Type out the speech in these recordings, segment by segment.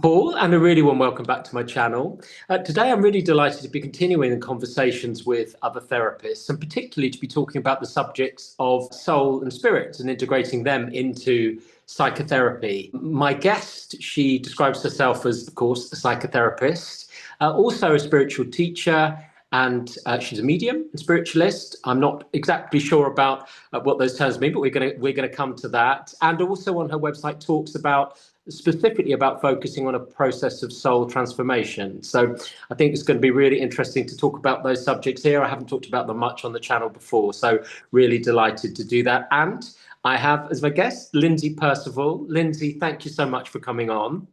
Paul, and a really warm welcome back to my channel. Today, I'm really delighted to be continuing the conversations with other therapists, and particularly to be talking about the subjects of soul and spirit and integrating them into psychotherapy. My guest, she describes herself as, of course, a psychotherapist, also a spiritual teacher, and she's a medium and spiritualist. I'm not exactly sure about what those terms mean, but we're gonna come to that. And also on her website talks about specifically about focusing on a process of soul transformation. So I think it's going to be really interesting to talk about those subjects here. I haven't talked about them much on the channel before, so really delighted to do that. And I have as my guest Lindsay Percival. Lindsay, thank you so much for coming on.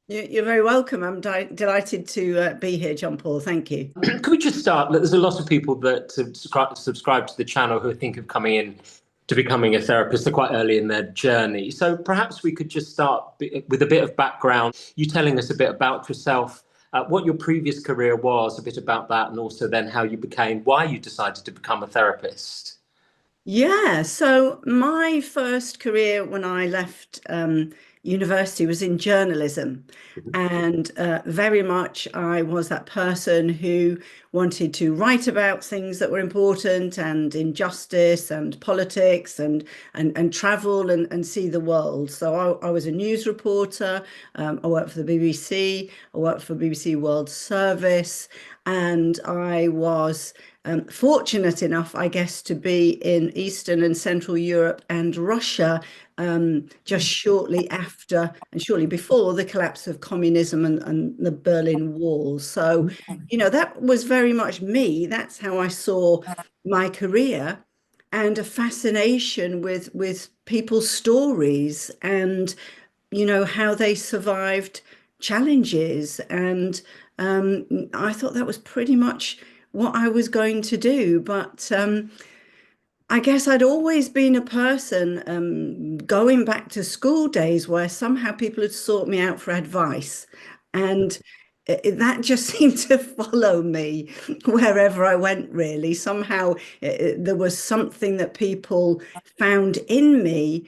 You're very welcome. I'm delighted to be here, John Paul. Thank you. Can we just start? There's a lot of people that subscribe to the channel who think of coming in to becoming a therapist. They're quite early in their journey. So perhaps we could just start with a bit of background, you telling us a bit about yourself, what your previous career was, a bit about that, and also then how you why you decided to become a therapist. Yeah, so my first career when I left university was in journalism. And very much I was that person who wanted to write about things that were important and injustice and politics and travel and see the world. So I was a news reporter. I worked for the BBC. I worked for BBC World Service. And I was fortunate enough, I guess, to be in Eastern and Central Europe and Russia just shortly after and shortly before the collapse of communism and the Berlin Wall. So, that was very much me. That's how I saw my career, and a fascination with people's stories and, how they survived challenges. And I thought that was pretty much what I was going to do. But I guess I'd always been a person going back to school days where somehow people had sought me out for advice. And that just seemed to follow me wherever I went, really. Somehow there was something that people found in me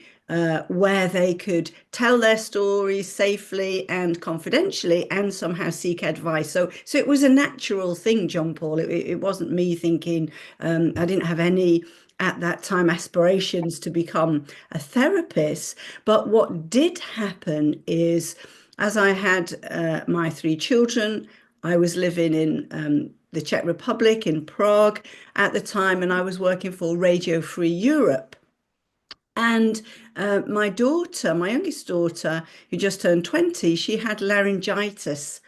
where they could tell their stories safely and confidentially and somehow seek advice. So it was a natural thing, John Paul. It wasn't me thinking, I didn't have any at that time aspirations to become a therapist. But what did happen is, as I had my three children, I was living in the Czech Republic, in Prague at the time, and I was working for Radio Free Europe. And my daughter, my youngest daughter, who just turned 20, she had laryngitis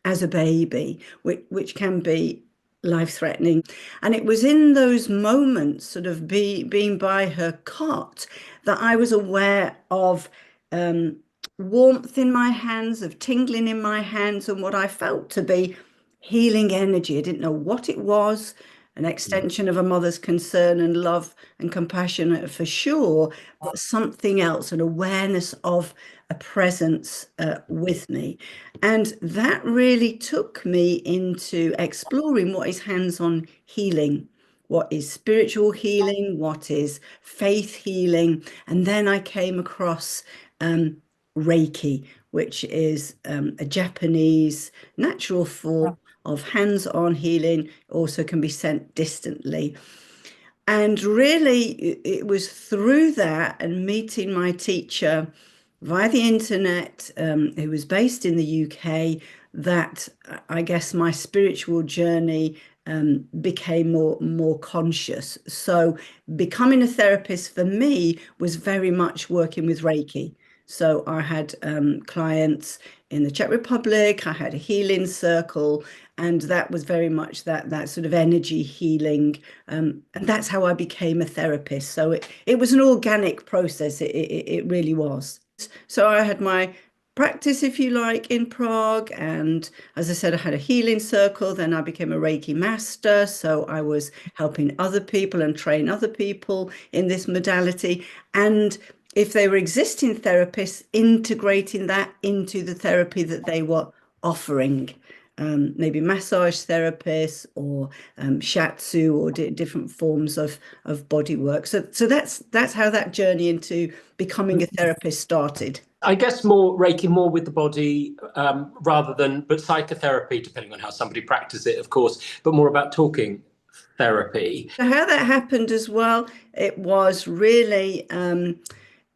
as a baby, which can be life-threatening. And it was in those moments, sort of being by her cot, that I was aware of warmth in my hands, of tingling in my hands, and what I felt to be healing energy. I didn't know what it was, an extension of a mother's concern and love and compassion for sure, but something else, an awareness of a presence with me. And that really took me into exploring what is hands-on healing, what is spiritual healing, what is faith healing. And then I came across Reiki, which is a Japanese natural form of hands-on healing, also can be sent distantly. And really, it was through that and meeting my teacher via the internet, who was based in the UK, that I guess my spiritual journey became more conscious. So becoming a therapist for me was very much working with Reiki. So I had clients in the Czech Republic, I had a healing circle, and that was very much that sort of energy healing. And that's how I became a therapist. So it was an organic process, it really was. So I had my practice, if you like, in Prague. And as I said, I had a healing circle. Then I became a Reiki master. So I was helping other people and train other people in this modality. And if they were existing therapists, integrating that into the therapy that they were offering. Maybe massage therapists or shiatsu or different forms of body work. So that's how that journey into becoming a therapist started. I guess more Reiki, more with the body, rather than, but psychotherapy, depending on how somebody practices it, of course, but more about talking therapy. So how that happened as well, it was really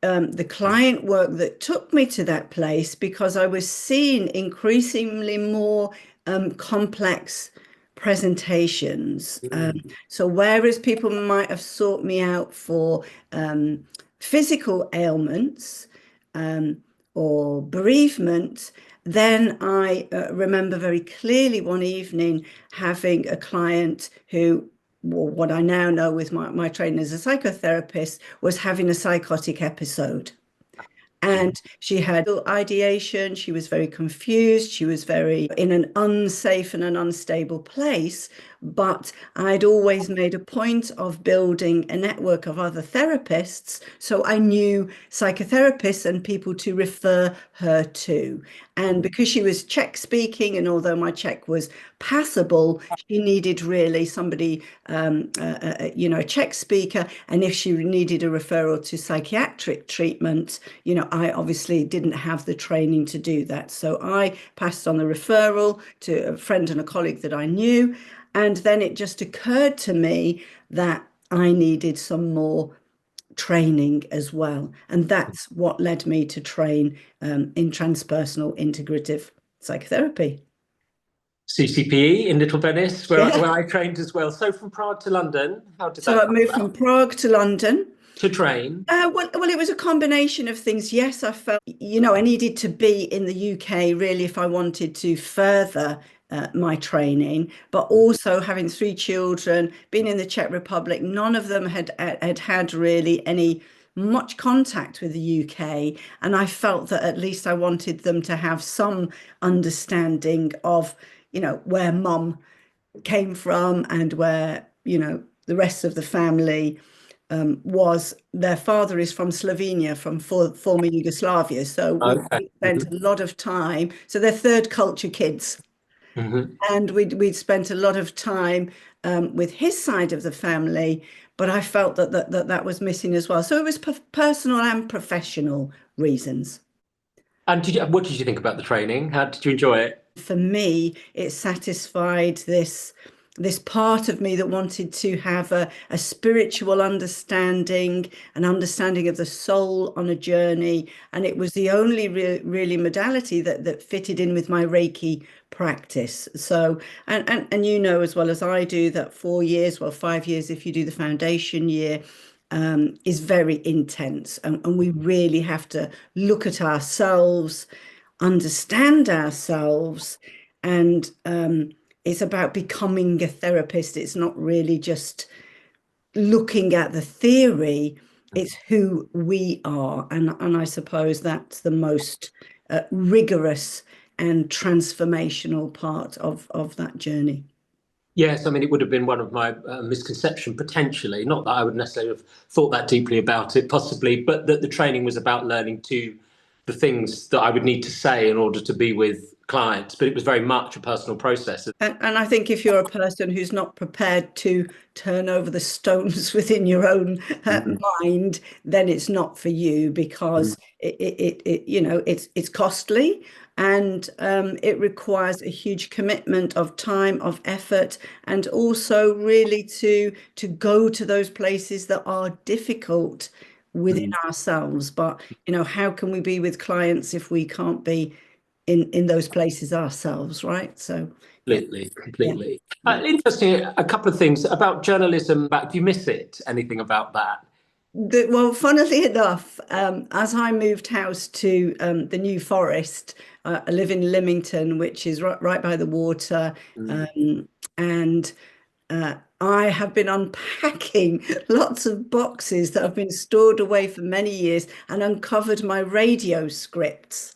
the client work that took me to that place, because I was seeing increasingly more complex presentations. So whereas people might have sought me out for physical ailments or bereavement, then I remember very clearly one evening having a client who, well, what I now know with my training as a psychotherapist, was having a psychotic episode. And she had ideation. She was very confused. She was very in an unsafe and an unstable place. But I'd always made a point of building a network of other therapists. So I knew psychotherapists and people to refer her to. And because she was Czech speaking, and although my Czech was passable, she needed really somebody, a Czech speaker. And if she needed a referral to psychiatric treatment, I obviously didn't have the training to do that. So I passed on the referral to a friend and a colleague that I knew. And then it just occurred to me that I needed some more training as well. And that's what led me to train in transpersonal integrative psychotherapy. CCPE in Little Venice, where, Yeah. where I trained as well. So from Prague to London, how did So that I come moved from about? Prague to London. To train? Well, it was a combination of things. Yes, I felt, I needed to be in the UK really if I wanted to further my training, but also having three children, being in the Czech Republic, none of them had really any much contact with the UK, and I felt that at least I wanted them to have some understanding of, where mum came from and where, the rest of the family was. Their father is from Slovenia, from former Yugoslavia. So Okay. we spent a lot of time. So they're third culture kids. And we'd spent a lot of time with his side of the family, but I felt that was missing as well. So it was personal and professional reasons. And what did you think about the training? How did you enjoy it? For me, it satisfied this part of me that wanted to have a spiritual understanding, an understanding of the soul on a journey. And it was the only really modality that fitted in with my Reiki practice. So, and as well as I do, that 4 years, well, 5 years if you do the foundation year, is very intense. And we really have to look at ourselves, understand ourselves, and it's about becoming a therapist. It's not really just looking at the theory, it's who we are. And I suppose that's the most rigorous and transformational part of that journey. Yes, I mean, it would have been one of my misconceptions, potentially. Not that I would necessarily have thought that deeply about it, possibly, but that the training was about learning the things that I would need to say in order to be with clients. But it was very much a personal process. And I think if you're a person who's not prepared to turn over the stones within your own mind, then it's not for you, because it's costly, and it requires a huge commitment of time, of effort, and also really to go to those places that are difficult within ourselves. But how can we be with clients if we can't be in those places ourselves, right? So yeah. Completely. Yeah. Interesting. A couple of things about journalism. Do you miss it? Anything about that? Well, funnily enough, as I moved house to the New Forest, I live in Lymington, which is right by the water, and I have been unpacking lots of boxes that have been stored away for many years, and uncovered my radio scripts.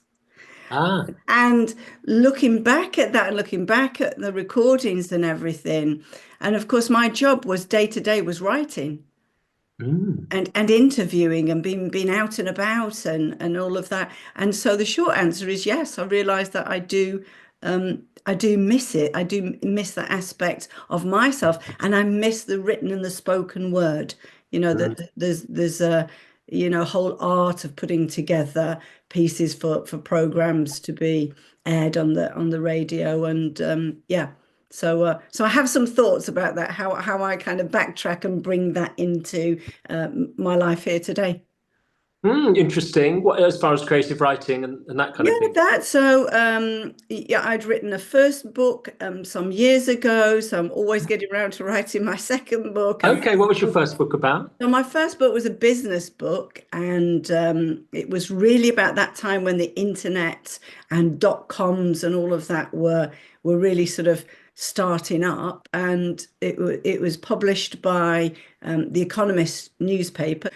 Ah. And looking back at that, and looking back at the recordings and everything, and of course my job was day to day was writing and interviewing and being out and about and all of that. And so the short answer is yes, I realize that I do miss it. I do miss that aspect of myself, and I miss the written and the spoken word. That there's a whole art of putting together pieces for programs to be aired on the radio, and yeah. So I have some thoughts about that, how I kind of backtrack and bring that into my life here today. Interesting. What, as far as creative writing and that kind Yeah, of thing? that. So, yeah, I'd written a first book some years ago. So I'm always getting around to writing my second book. And Okay, what was your first book about? so my first book was a business book, and it was really about that time when the internet and dot-coms and all of that were really sort of starting up. And it was published by the Economist newspaper.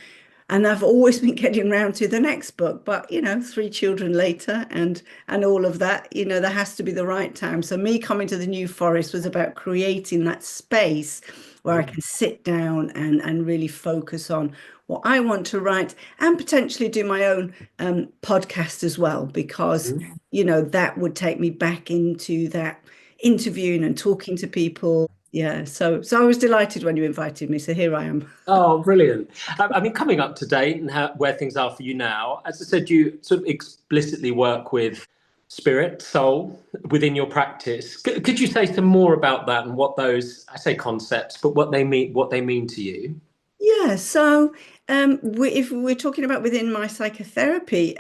And I've always been getting around to the next book, but three children later and all of that, there has to be the right time. So me coming to the New Forest was about creating that space where I can sit down and really focus on what I want to write, and potentially do my own podcast as well, because that would take me back into that interviewing and talking to people. Yeah, so I was delighted when you invited me. So here I am. Oh, brilliant. I mean, coming up to date and where things are for you now, as I said, you sort of explicitly work with spirit, soul within your practice. Could you say some more about that and what those, I say concepts, but what they mean to you? Yeah, so if we're talking about within my psychotherapy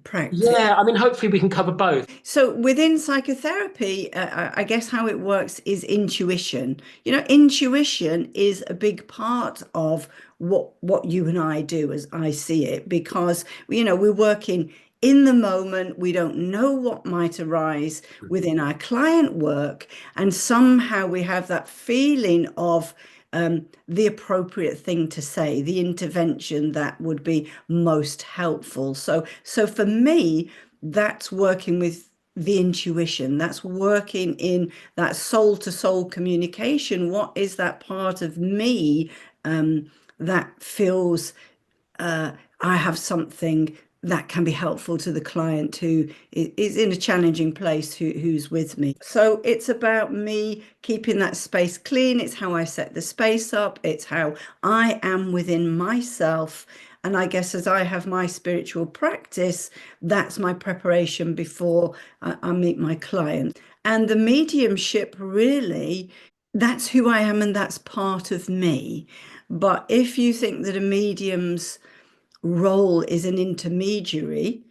practice, Yeah, I mean, hopefully we can cover both. so within psychotherapy, I guess how it works is intuition. Intuition is a big part of what you and I do, as I see it, because we're working in the moment. We don't know what might arise within our client work, and somehow we have that feeling of the appropriate thing to say, the intervention that would be most helpful. So for me, that's working with the intuition, that's working in that soul to soul communication. What is that part of me that feels I have something that can be helpful to the client who is in a challenging place, who's with me. So it's about me keeping that space clean. It's how I set the space up. It's how I am within myself. And I guess as I have my spiritual practice, that's my preparation before I meet my client. And the mediumship, really, that's who I am and that's part of me. But if you think that a medium's role is an intermediary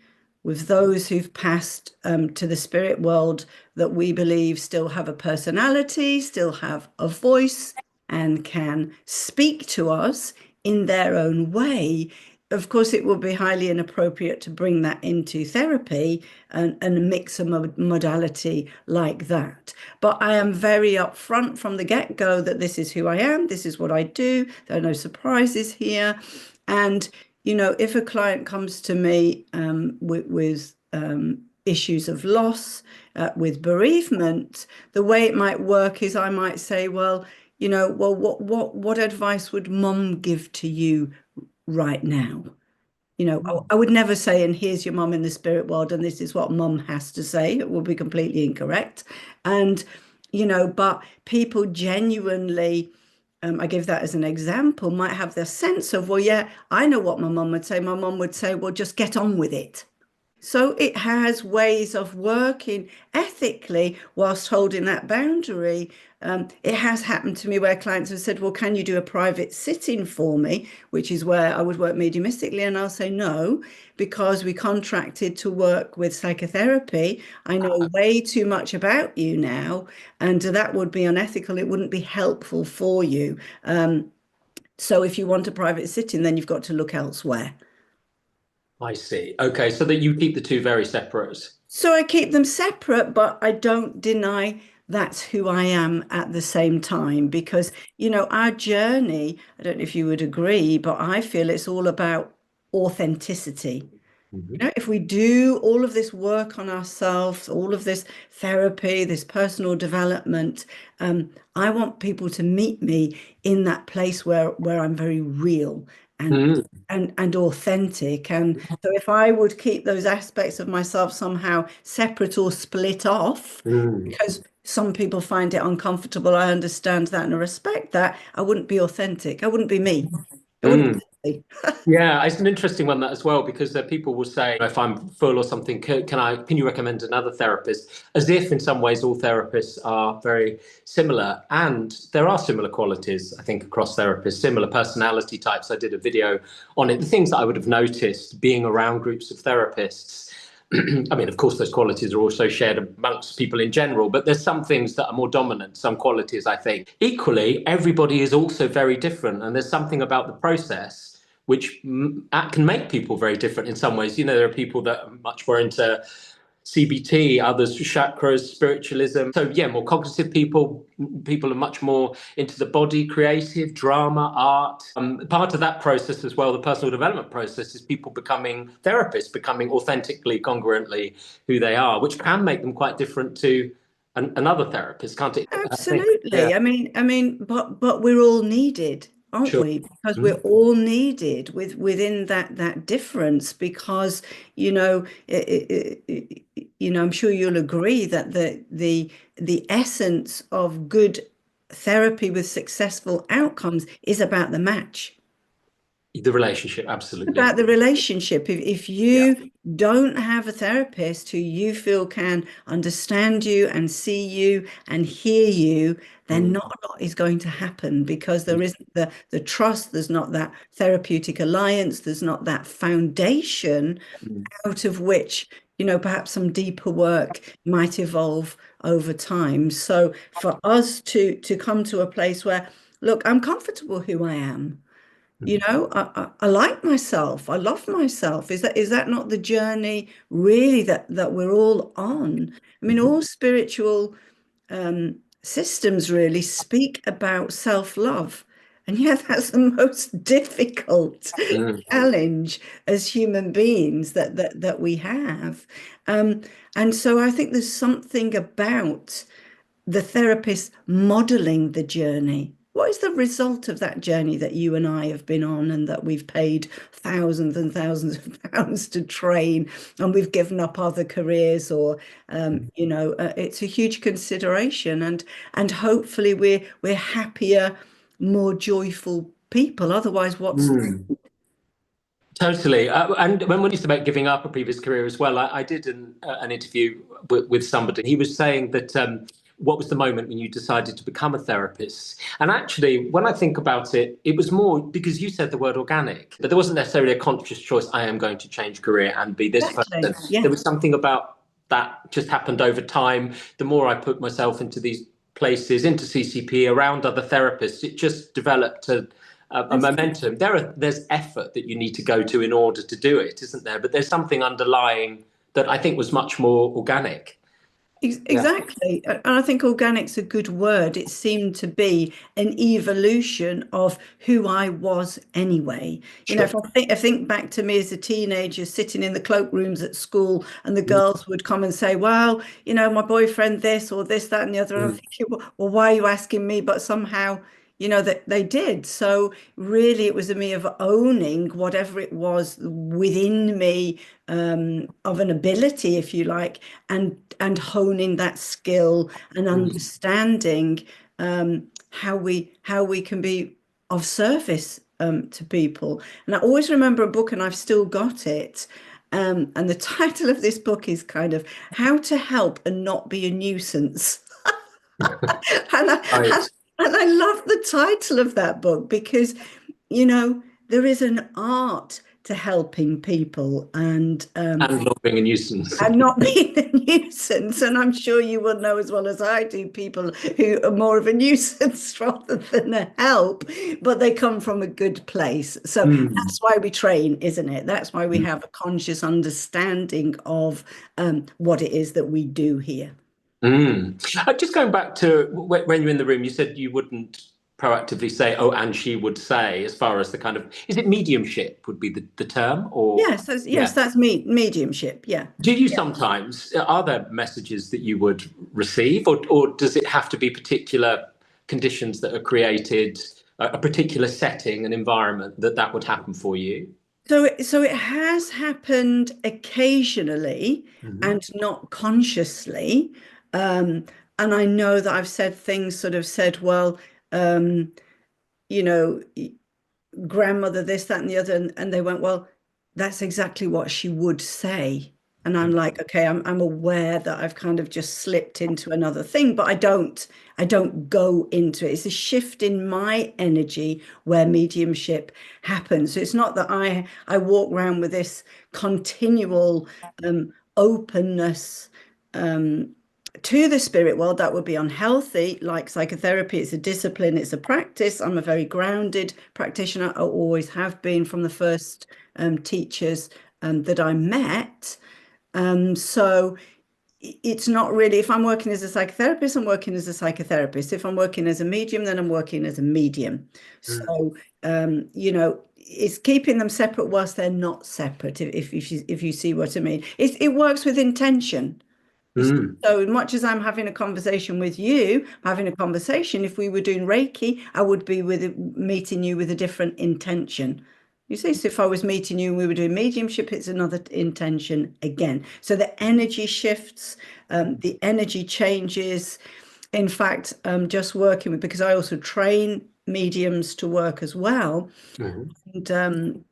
with those who've passed to the spirit world, that we believe still have a personality, still have a voice, and can speak to us in their own way. Of course, it would be highly inappropriate to bring that into therapy and mix a modality like that. But I am very upfront from the get-go that this is who I am, this is what I do, there are no surprises here. And if a client comes to me with issues of loss, with bereavement, the way it might work is I might say, well, what advice would mum give to you right now? I would never say, and here's your mum in the spirit world, and this is what mum has to say. It would be completely incorrect. And, but people genuinely, I give that as an example, might have the sense of, well, yeah, I know what my mum would say. My mum would say, well, just get on with it. So it has ways of working ethically whilst holding that boundary. It has happened to me where clients have said, well, can you do a private sitting for me? Which is where I would work mediumistically. And I'll say no, because we contracted to work with psychotherapy. I know way too much about you now, and that would be unethical. It wouldn't be helpful for you. So if you want a private sitting, then you've got to look elsewhere. I see. Okay, so that you keep the two very separate. So I keep them separate, but I don't deny that's who I am at the same time, because, our journey, I don't know if you would agree, but I feel it's all about authenticity. Mhm. If we do all of this work on ourselves, all of this therapy, this personal development, I want people to meet me in that place where I'm very real and Mm, and authentic. And so if I would keep those aspects of myself somehow separate or split off, mm, because some people find it uncomfortable, I understand that and I respect that, I wouldn't be authentic. I wouldn't be me. I wouldn't mm. Yeah, it's an interesting one that as well because people will say if I'm full or something, can you recommend another therapist? As if in some ways all therapists are very similar, and there are similar qualities I think across therapists, similar personality types. I did a video on it. The things that I would have noticed being around groups of therapists. I mean, of course, those qualities are also shared amongst people in general, but there's some things that are more dominant, some qualities, I think. Equally, everybody is also very different, and there's something about the process which can make people very different in some ways. You know, there are people that are much more into CBT, others chakras, spiritualism. So yeah, more cognitive people. People are much more into the body, creative, drama, art. Part of that process as well, the personal development process, is people becoming therapists, becoming authentically, congruently who they are, which can make them quite different to another therapist, can't it? I think. Yeah, Absolutely. But we're all needed, aren't sure. we? Because we're Mm, all needed within that difference. Because I'm sure you'll agree that the essence of good therapy with successful outcomes is about the match, the relationship, absolutely. about the relationship. If Yeah. you don't have a therapist who you feel can understand you and see you and hear you, then Mm, not a lot is going to happen, because there isn't the trust, there's not that therapeutic alliance, there's not that foundation mm, out of which, perhaps some deeper work might evolve over time. So for us to come to a place where, look, I'm comfortable who I am. mm, I like myself. I love myself. Is that not the journey really that we're all on? I mean, mm, all spiritual systems really speak about self-love. And yet that's the most difficult mm, challenge as human beings that we have. Um, and so I think there's something about the therapist modeling the journey. What is the result of that journey that you and I have been on, and that we've paid thousands and thousands of pounds to train, and we've given up other careers, or mm. it's a huge consideration, and hopefully we're happier, more joyful people. Otherwise, what's Mm. Totally. And when we used about giving up a previous career as well, I did an interview with somebody. He was saying that what was the moment when you decided to become a therapist? And actually, when I think about it, it was more because you said the word organic, but there wasn't necessarily a conscious choice. I am going to change career and be this exactly? person. There was something about that just happened over time. The more I put myself into these places, into CCP, around other therapists, it just developed a momentum. There's effort that you need to go to in order to do it, isn't there? But there's something underlying that I think was much more organic. Yeah, Exactly. And I think organic's a good word. It seemed to be an evolution of who I was anyway. sure. If I think back to me as a teenager sitting in the cloakrooms at school, and the girls would come and say, well, my boyfriend this or this, that, and the other. And I'm Mm, thinking, well, why are you asking me? But somehow, that they did. So really it was a me of owning whatever it was within me, of an ability, if you like, and honing that skill and mm, understanding how we can be of service to people. And I always remember a book, and I've still got it. And the title of this book is kind of How to Help and Not Be a Nuisance. And right. I love the title of that book, because you know there is an art to helping people, And not being a nuisance. and not being a nuisance. And I'm sure you will know as well as I do people who are more of a nuisance rather than a help, but they come from a good place. So Mm, that's why we train, isn't it? That's why we mm, have a conscious understanding of what it is that we do here. mm. Just going back to when you're in the room, you said you wouldn't proactively say, "Oh, and she would say," as far as the kind of is it mediumship would be the term, or Yes, yeah. that's me, mediumship. Yeah. Do you sometimes, are there messages that you would receive, or does it have to be particular conditions that are created, a particular setting, an environment that would happen for you? So it has happened occasionally Mhm. and not consciously. Um, and I know that I've said things, sort of said, well, um, you know, grandmother, this, that, and the other. And they went, well, that's exactly what she would say. And I'm like, okay, I'm aware that I've kind of just slipped into another thing, but I don't go into it. It's a shift in my energy where mediumship happens. So it's not that I walk around with this continual openness to the spirit world. That would be unhealthy. Like psychotherapy, it's a discipline, it's a practice. I'm a very grounded practitioner. I always have been from the first teachers that I met. So it's not really, if I'm working as a psychotherapist, I'm working as a psychotherapist. If I'm working as a medium, then I'm working as a medium. So, it's keeping them separate whilst they're not separate, if you see what I mean. It works with intention. So much as I'm having a conversation with you, having a conversation, if we were doing Reiki, I would be meeting you with a different intention. You see, so if I was meeting you and we were doing mediumship, it's another intention again. So the energy shifts, the energy changes. In fact, just working with, because I also train mediums to work as well. And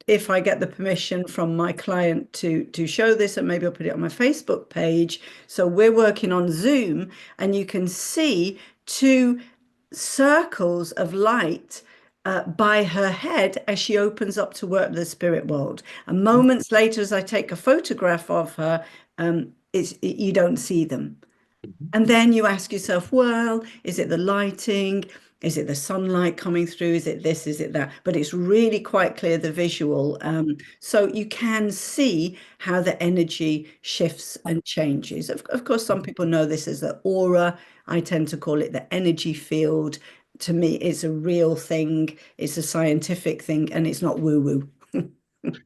if I get the permission from my client to show this, and maybe I'll put it on my Facebook page. So we're working on Zoom, and you can see two circles of light by her head as she opens up to work the spirit world. And moments later, as I take a photograph of her, you don't see them. And then you ask yourself, well, is it the lighting? Is it the sunlight coming through? Is it this? Is it that? But it's really quite clear, the visual. So you can see how the energy shifts and changes. Of course, some people know this as the aura. I tend to call it the energy field. To me, it's a real thing. It's a scientific thing, and it's not woo-woo.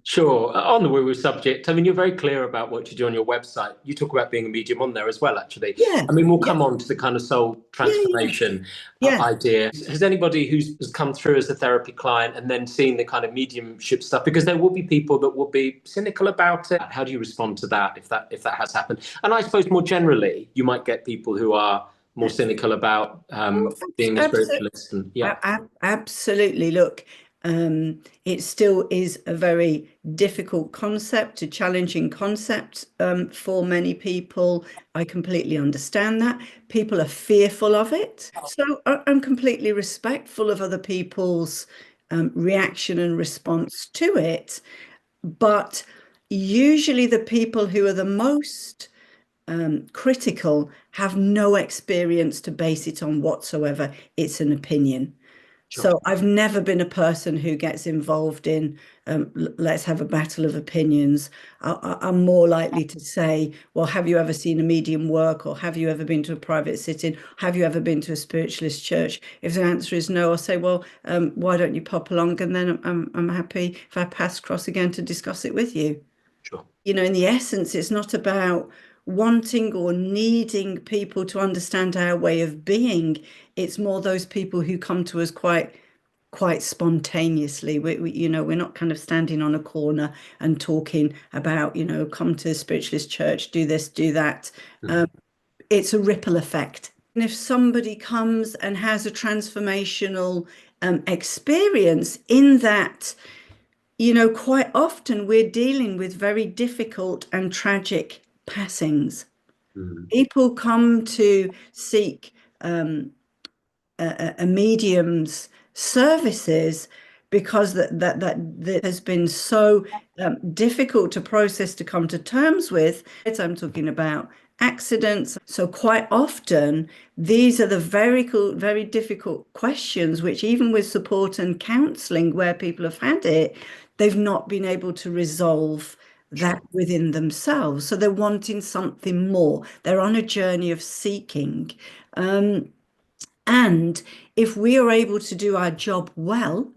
Sure. On the woo-woo subject, I mean, you're very clear about what you do on your website. You talk about being a medium on there as well, actually. Yeah, I mean, we'll yeah, come on to the kind of soul yeah, transformation yeah. idea. Has anybody has come through as a therapy client and then seen the kind of mediumship stuff? Because there will be people that will be cynical about it. How do you respond to that if that has happened? And I suppose more generally, you might get people who are more cynical about being a Absolutely. spiritualist. And yeah, Absolutely. Look, it still is a very difficult concept, a challenging concept for many people. I completely understand that. People are fearful of it. So I'm completely respectful of other people's reaction and response to it. But usually the people who are the most critical have no experience to base it on whatsoever. It's an opinion. sure. So I've never been a person who gets involved in let's have a battle of opinions. I'm more likely to say, well, have you ever seen a medium work, or have you ever been to a private sitting? Have you ever been to a spiritualist church? If the answer is no, I'll say, well, why don't you pop along? And then I'm happy if I pass across again to discuss it with you. Sure. In the essence, it's not about wanting or needing people to understand our way of being. It's more those people who come to us quite spontaneously. We're not kind of standing on a corner and talking about, come to a spiritualist church, do this, do that. It's a ripple effect. And if somebody comes and has a transformational experience in that, quite often we're dealing with very difficult and tragic passings. People come to seek a medium's services because that has been so difficult to process, to come to terms with. I'm talking about accidents. So quite often, these are the very difficult questions, which even with support and counselling where people have had it, they've not been able to resolve that within themselves. So they're wanting something more. They're on a journey of seeking. And if we are able to do our job well,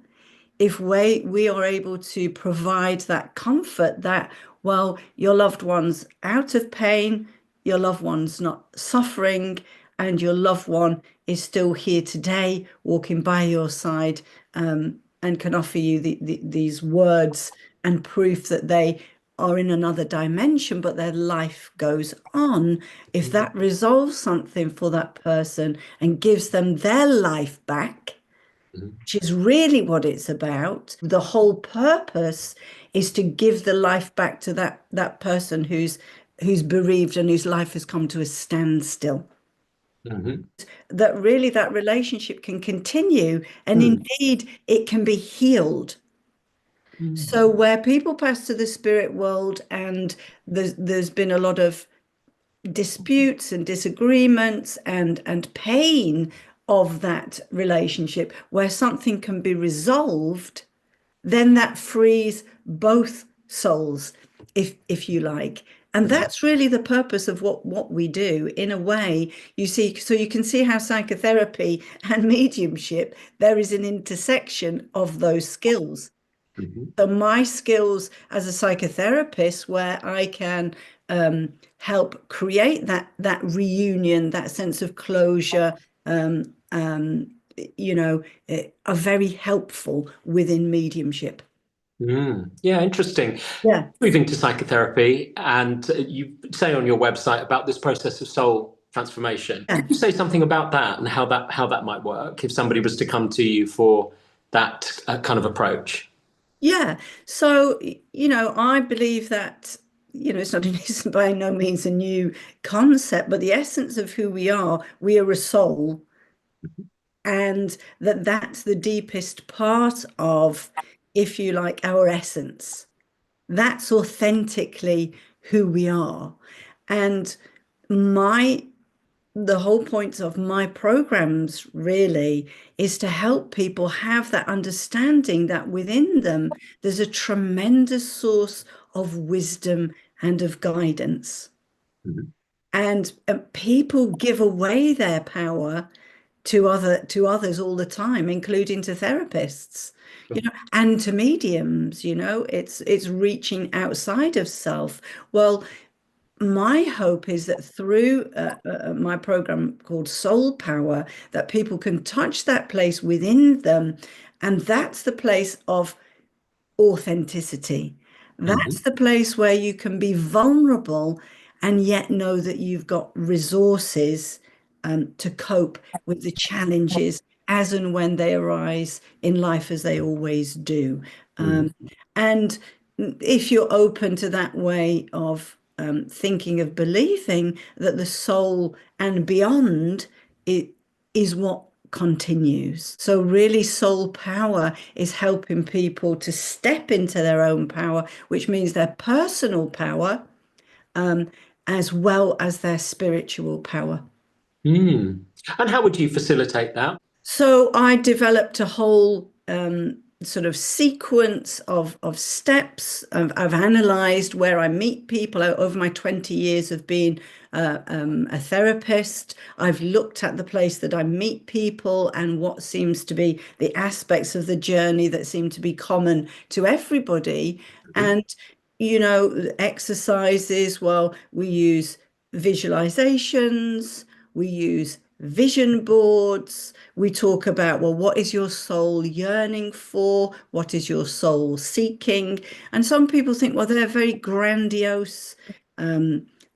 if we are able to provide that comfort that, well, your loved one's out of pain, your loved one's not suffering, and your loved one is still here today, walking by your side, and can offer you these words and proof that they are in another dimension, but their life goes on. If that resolves something for that person and gives them their life back, which is really what it's about. The whole purpose is to give the life back to that person who's bereaved and whose life has come to a standstill. That really that relationship can continue, and indeed it can be healed. So where people pass to the spirit world and there's been a lot of disputes and disagreements and pain of that relationship, where something can be resolved, then that frees both souls, if you like. And that's really the purpose of what we do, in a way. You see, so you can see how psychotherapy and mediumship, there is an intersection of those skills. So my skills as a psychotherapist, where I can help create that reunion, that sense of closure, you know, are very helpful within mediumship. Yeah, interesting. Yeah. Moving to psychotherapy, and you say on your website about this process of soul transformation. Yeah. Could you say something about that and how that might work if somebody was to come to you for that kind of approach? Yeah. So, I believe that, it's not it's by no means a new concept, but the essence of who we are a soul, and that's the deepest part of, if you like, our essence. That's authentically who we are. And the whole point of my programs really is to help people have that understanding that within them there's a tremendous source of wisdom and of guidance. And people give away their power to others all the time, including to therapists, and to mediums. It's reaching outside of self. Well, my hope is that through my program called Soul Power, that people can touch that place within them, and that's the place of authenticity. That's the place where you can be vulnerable and yet know that you've got resources to cope with the challenges as and when they arise in life, as they always do. And if you're open to that way of thinking, of believing that the soul and beyond is what continues. So really, soul power is helping people to step into their own power, which means their personal power, as well as their spiritual power. And how would you facilitate that? So I developed a whole sort of sequence of steps. I've analyzed where I meet people over my 20 years of being a therapist. I've looked at the place that I meet people and what seems to be the aspects of the journey that seem to be common to everybody. And, exercises, well, we use visualizations, we use vision boards. We talk about, well, what is your soul yearning for? What is your soul seeking? And some people think, well, they're very grandiose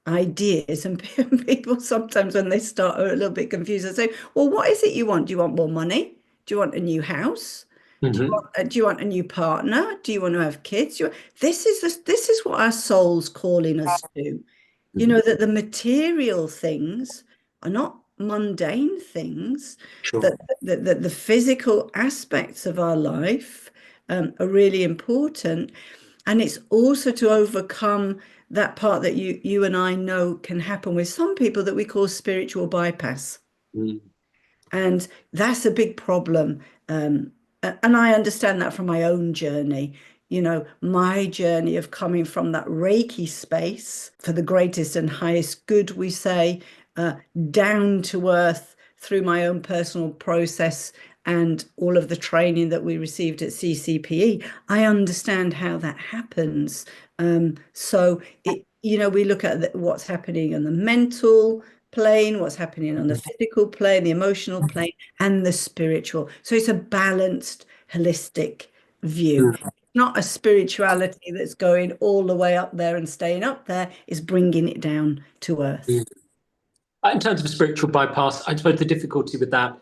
ideas. And people sometimes, when they start, are a little bit confused and say, well, what is it you want? Do you want more money? Do you want a new house? Do you want a new partner? Do you want to have kids? This is what our soul's calling us to. That the material things are not mundane things, Sure. that the physical aspects of our life are really important. And it's also to overcome that part that you and I know can happen with some people, that we call spiritual bypass. And that's a big problem. And I understand that from my own journey. My journey of coming from that Reiki space for the greatest and highest good, we say, down to earth through my own personal process and all of the training that we received at CCPE. I understand how that happens. So we look at what's happening on the mental plane, what's happening on the physical plane, the emotional plane, and the spiritual. So it's a balanced, holistic view. Not a spirituality that's going all the way up there and staying up there, is bringing it down to earth. In terms of spiritual bypass, I suppose the difficulty with that,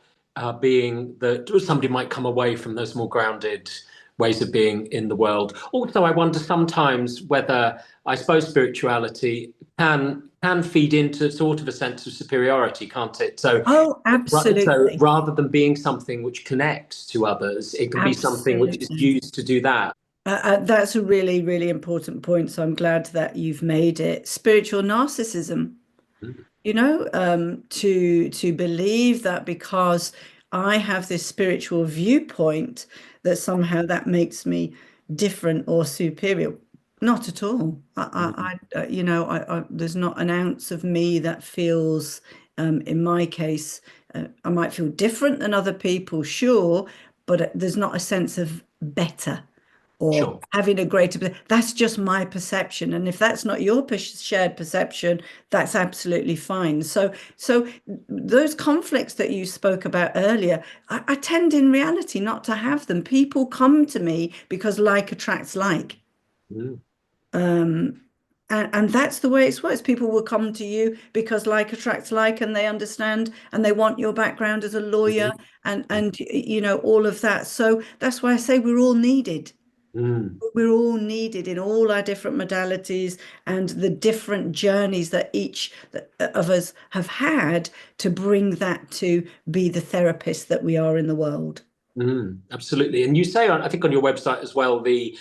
being that somebody might come away from those more grounded ways of being in the world. Also, I wonder sometimes whether, I suppose, spirituality can feed into sort of a sense of superiority, can't it? So, Oh, so absolutely. rather than being something which connects to others, it can be something which is Absolutely. used to do that. That's a really, really important point. So I'm glad that you've made it. Spiritual narcissism, Mm, to believe that because I have this spiritual viewpoint, that somehow that makes me different or superior. Not at all. mm, There's not an ounce of me that feels, in my case, I might feel different than other people, sure, but there's not a sense of better or sure. having a greater. That's just my perception, and if that's not your shared perception, that's absolutely fine. So those conflicts that you spoke about earlier, I tend in reality not to have them. People come to me because like attracts like. Mm, And that's the way it works. People will come to you because like attracts like, and they understand and they want your background as a lawyer mm, and all of that. So that's why I say we're all needed. mm, We're all needed in all our different modalities and the different journeys that each of us have had to bring that to be the therapist that we are in the world. absolutely. And you say, I think on your website as well, the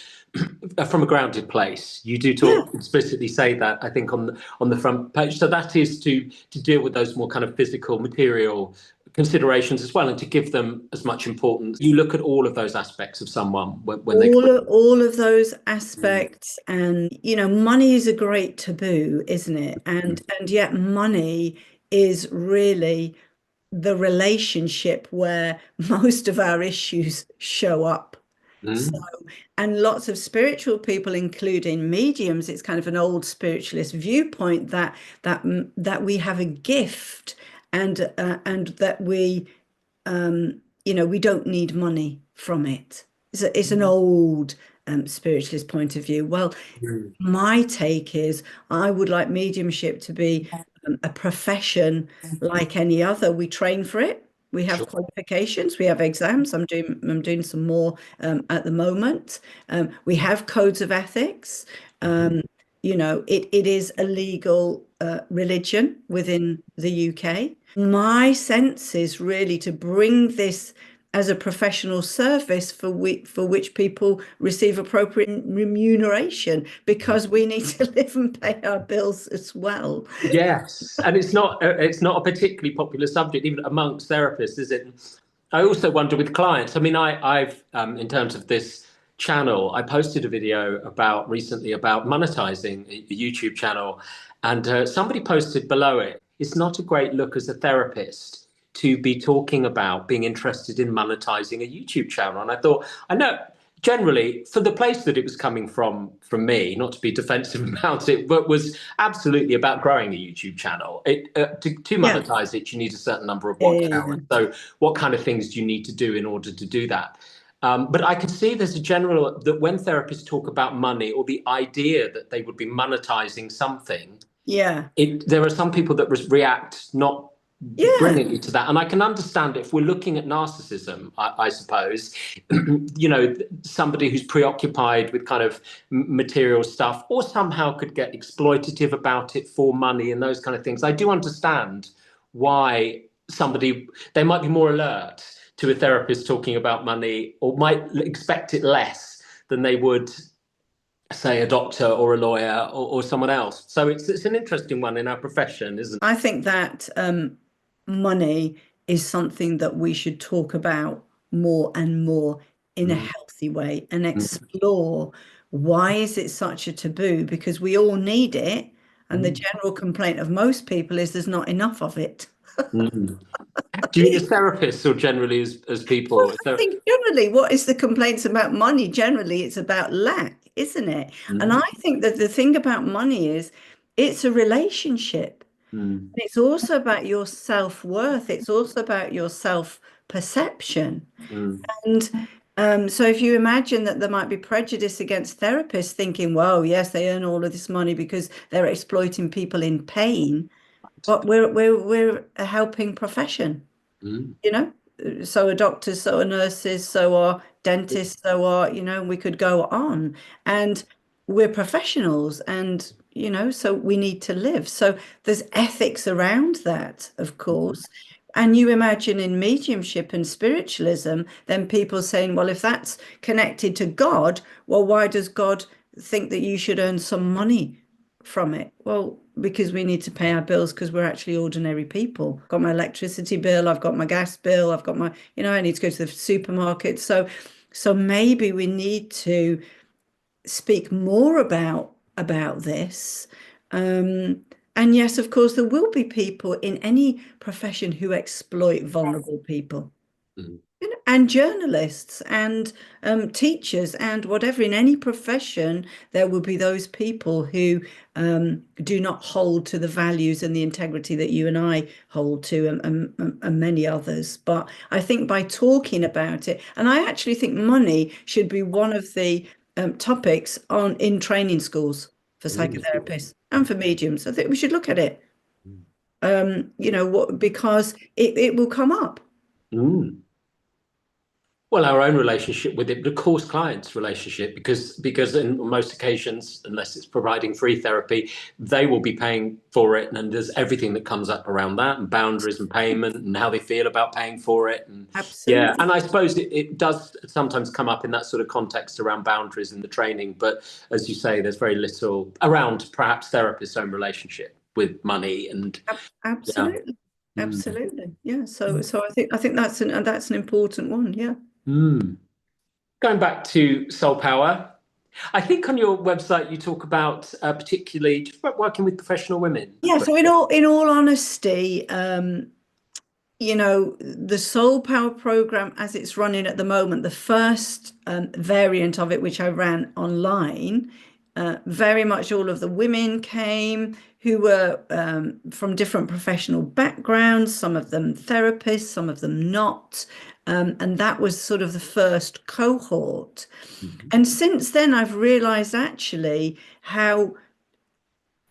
from a grounded place. You do Yeah. talk explicitly say that, I think, on the front page. So that is to deal with those more kind of physical, material considerations as well, and to give them as much importance. You look at all of those aspects of someone when they come. All of those Mm, aspects, and money is a great taboo, isn't it? And yet money is really the relationship where most of our issues show up. So, mm, and lots of spiritual people, including mediums, it's kind of an old spiritualist viewpoint that we have a gift, and that we don't need money from it. It's an old spiritualist point of view. Well, mm, my take is I would like mediumship to be a profession like any other. We train for it. We have sure. qualifications. We have exams. I'm doing some more at the moment. We have codes of ethics. Mhm, It is a legal religion within the UK. My sense is really to bring this as a professional service for which people receive appropriate remuneration, mhm. because we need to live and pay our bills as well. Yes, and it's not a particularly popular subject even amongst therapists, is it? I also wonder with clients. I mean, I've in terms of this channel, I posted a video about recently about monetizing a YouTube channel, and somebody posted below it. It's not a great look as a therapist to be talking about being interested in monetizing a YouTube channel, and I thought, I know generally for the place that it was coming from me, not to be defensive about it, but was absolutely about growing a YouTube channel. To Yeah. monetize it, you need a certain number of watch hours. Yeah. So, what kind of things do you need to do in order to do that? But I can see there's a general that when therapists talk about money or the idea that they would be monetizing something, Yeah. there are some people that react not Yeah. brilliantly to that, and I can understand if we're looking at narcissism. I suppose, somebody who's preoccupied with kind of material stuff, or somehow could get exploitative about it for money and those kind of things. I do understand why somebody they might be more alert to a therapist talking about money, or might expect it less than they would say a doctor or a lawyer or someone else. So it's an interesting one in our profession, isn't I think that money is something that we should talk about more and more in a it? healthy way, and Mm, explore why is it such a taboo? Because we all need it, and the mm, general complaint of most people is there's not enough of it. mm. Do you mean as therapists or generally as Well, people? Is I there, think generally, what is the complaints about money? Generally, it's about lack, isn't it? And I mm, think that the thing about money is it's a relationship. mm, And it's also about your self-worth. It's also about your self-perception. mm, And so if you imagine that there might be prejudice against therapists thinking, well, yes, they earn all of this money because they're exploiting people in pain, but we're a helping profession, mm. you know? so are doctors, so are nurses, so are dentists, so are, we could go on. And we're professionals, and, so we need to live. So there's ethics around that, of course. And you imagine in mediumship and spiritualism, then people saying, well, if that's connected to God, well, why does God think that you should earn some money from it? Well, because we need to pay our bills, because we're actually ordinary people. I've got my electricity bill, I've got my gas bill, I've got my, I need to go to the supermarket. So maybe we need to speak more about this. And yes, of course, there will be people in any profession who exploit vulnerable people. Mm. And journalists and teachers and whatever. In any profession, there will be those people who do not hold to the values and the integrity that you and I hold to, and many others. But I think by talking about it, and I actually think money should be one of the topics in training schools for psychotherapists and for mediums. I think we should look at it, because it will come up. Mm. Well, our own relationship with it, but of course, clients' relationship, because in most occasions, unless it's providing free therapy, they will be paying for it, and there's everything that comes up around that, and boundaries and payment, and how they feel about paying for it, and Absolutely. yeah, and I suppose it does sometimes come up in that sort of context around boundaries in the training, but as you say, there's very little around perhaps therapist's own relationship with money, and absolutely, yeah. absolutely, yeah. So I think that's an important one, yeah. Going back to soul power, I think on your website you talk about particularly just about working with professional women. Yeah. So in all honesty, the Soul Power program as it's running at the moment, the first variant of it, which I ran online, very much all of the women came who were from different professional backgrounds, some of them therapists, some of them not. And that was sort of the first cohort. And since then, I've realized actually how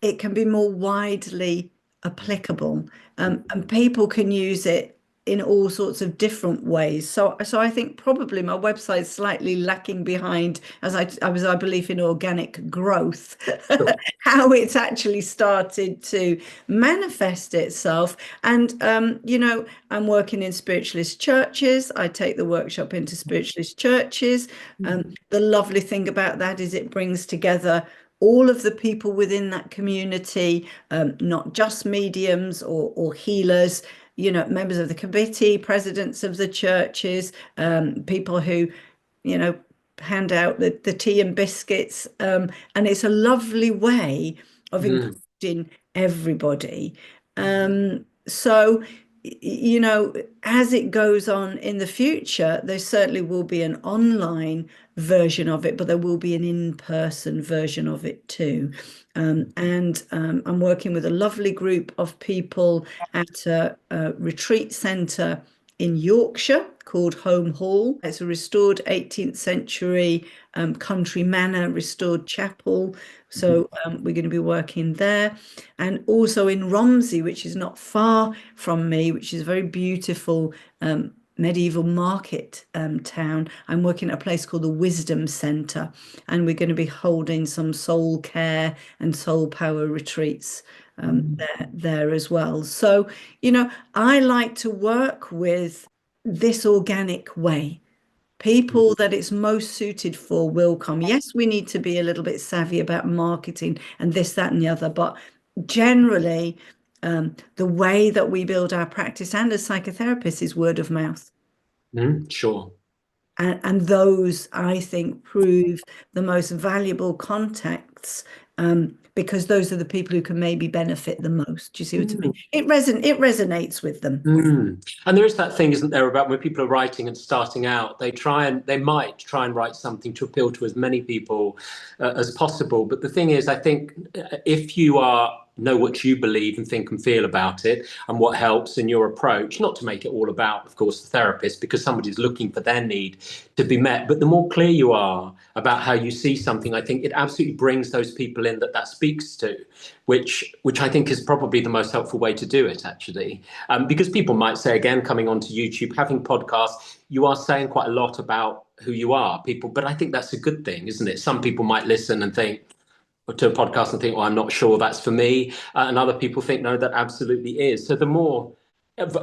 it can be more widely applicable, and people can use it in all sorts of different ways. So I think probably my website's slightly lacking behind, as I believe in organic growth, Sure. how it's actually started to manifest itself. And I'm working in spiritualist churches. I take the workshop into spiritualist churches. The lovely thing about that is it brings together all of the people within that community, not just mediums or healers, members of the committee, presidents of the churches, people who, hand out the tea and biscuits. And it's a lovely way of including everybody. So, as it goes on in the future, there certainly will be an online version of it, but there will be an in-person version of it too. And I'm working with a lovely group of people at a retreat centre in Yorkshire called Home Hall. It's a restored 18th century country manor, restored chapel. So we're going to be working there. And also in Romsey, which is not far from me, which is a very beautiful medieval market town. I'm working at a place called the Wisdom Centre, and we're going to be holding some soul care and soul power retreats there as well. So, I like to work with this organic way. People that it's most suited for will come. Yes, we need to be a little bit savvy about marketing and this, that, and the other, but generally, the way that we build our practice and as psychotherapists is word of mouth. Sure. And those, I think, prove the most valuable contacts, because those are the people who can maybe benefit the most. Do you see what I mean? It resonates with them. And there is that thing, isn't there, about when people are writing and starting out, they might try and write something to appeal to as many people as possible. But the thing is, I think if you know what you believe and think and feel about it and what helps in your approach, not to make it all about, of course, the therapist, because somebody's looking for their need to be met, but the more clear you are about how you see something, I think it absolutely brings those people in that speaks to, which I think is probably the most helpful way to do it, actually. Because people might say, again, coming onto YouTube, having podcasts, you are saying quite a lot about who you are, people. But I think that's a good thing, isn't it? Some people might listen and think to a podcast and think, well, I'm not sure that's for me. And other people think, no, that absolutely is. So the more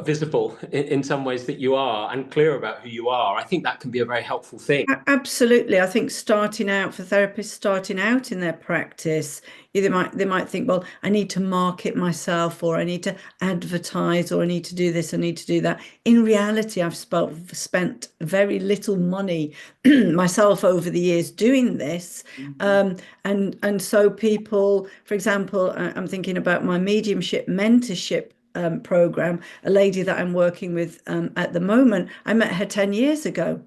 visible in some ways that you are and clear about who you are, I think that can be a very helpful thing. Absolutely. I think starting out for therapists, starting out in their practice, they might think, well, I need to market myself, or I need to advertise, or I need to do this, I need to do that. In reality, I've spent very little money myself over the years doing this. And so people, for example, I'm thinking about my mediumship mentorship program, a lady that I'm working with at the moment. I met her 10 years ago.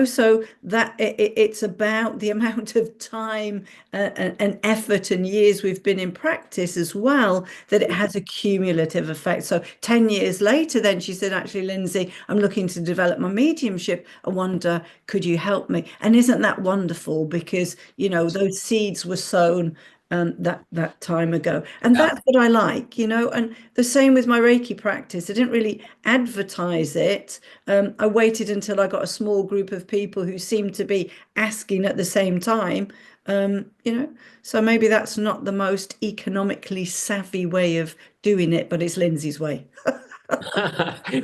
So that it's about the amount of time and effort and years we've been in practice as well, that it has a cumulative effect. So 10 years later, then she said, actually, Lindsay, I'm looking to develop my mediumship. I wonder, could you help me? And isn't that wonderful? Because, those seeds were sown that time ago. And that's what I like, and the same with my Reiki practice. I didn't really advertise it. I waited until I got a small group of people who seemed to be asking at the same time, so maybe that's not the most economically savvy way of doing it, but it's Lindsay's way.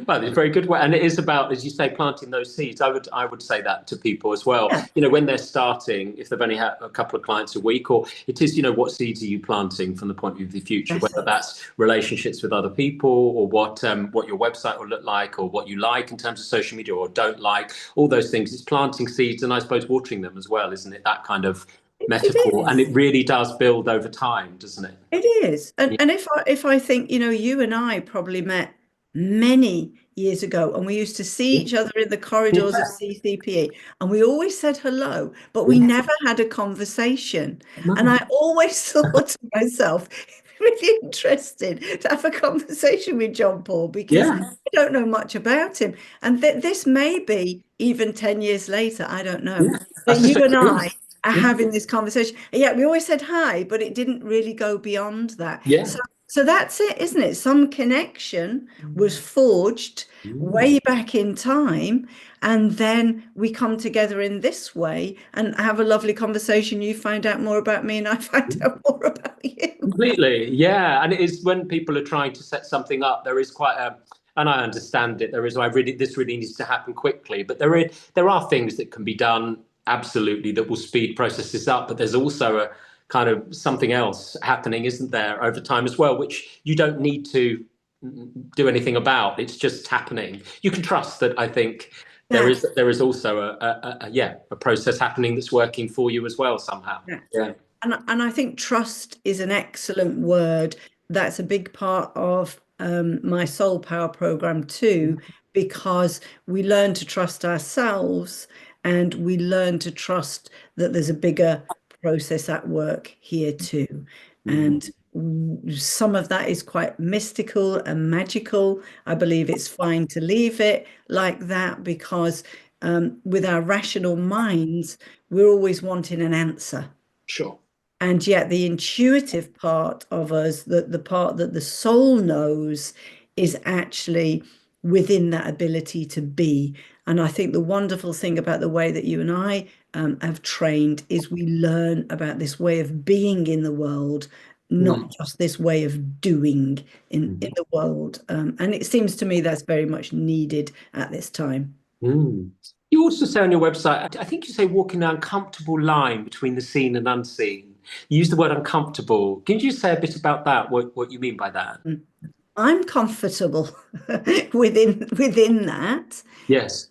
Well, it's a very good way, and it is about, as you say, planting those seeds. I would say that to people as well. Yeah. When they're starting, if they've only had a couple of clients a week, or it is, what seeds are you planting from the point of view of the future? That's Whether it. that's relationships with other people, or what your website will look like, or what you like in terms of social media or don't like, all those things. It's planting seeds, and I suppose watering them as well, isn't it? That kind of It metaphor, and is. it really does build over time, doesn't it? It is. And if I think, you and I probably met many years ago, and we used to see each other in the corridors of Yeah. CCPE, and we always said hello, but we Yeah. never had a conversation. And No. I always thought to myself, really interested to have a conversation with John Paul, because Yeah. I don't know much about him. And this may be even 10 years later, I don't know, Yeah. that That's just you the and I truth. are Yeah. having this conversation. Yeah, we always said hi, but it didn't really go beyond that. Yeah. So that's it, isn't it? Some connection was forged Mm. way back in time, and then we come together in this way and have a lovely conversation. You find out more about me, and I find out more about you. Completely. Yeah. And it is when people are trying to set something up, there is quite a, and I understand it. This really needs to happen quickly, but there are things that can be done absolutely that will speed processes up. But there's also a kind of something else happening, isn't there, over time as well, which you don't need to do anything about. It's just happening. You can trust that. I think Yeah. there is also a process happening that's working for you as well somehow. Yeah. Yeah. And I think trust is an excellent word. That's a big part of my Soul Power program too, because we learn to trust ourselves, and we learn to trust that there's a bigger process at work here too. Mm. And some of that is quite mystical and magical. I believe it's fine to leave it like that, because with our rational minds, we're always wanting an answer. Sure. And yet the intuitive part of us, the part that the soul knows, is actually within that ability to be. And I think the wonderful thing about the way that you and I have trained is we learn about this way of being in the world, not just this way of doing in the world. And it seems to me that's very much needed at this time. Mm. You also say on your website, I think you say walking an uncomfortable line between the seen and unseen. You use the word uncomfortable. Can you say a bit about that? What you mean by that? I'm comfortable within that. Yes.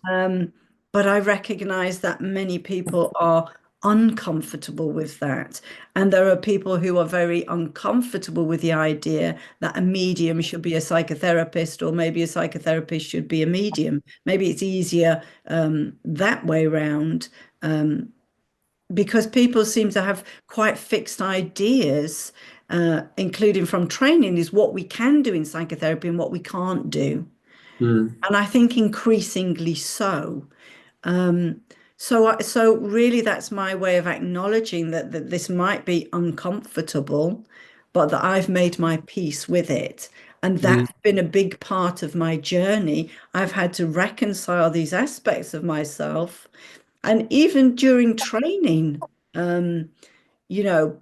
But I recognize that many people are uncomfortable with that. And there are people who are very uncomfortable with the idea that a medium should be a psychotherapist, or maybe a psychotherapist should be a medium. Maybe it's easier that way round, because people seem to have quite fixed ideas, including from training, is what we can do in psychotherapy and what we can't do. Mm. And I think increasingly so. Um, So really that's my way of acknowledging that this might be uncomfortable, but that I've made my peace with it. And Mm, that's been a big part of my journey. I've had to reconcile these aspects of myself. And even during training, um, you know,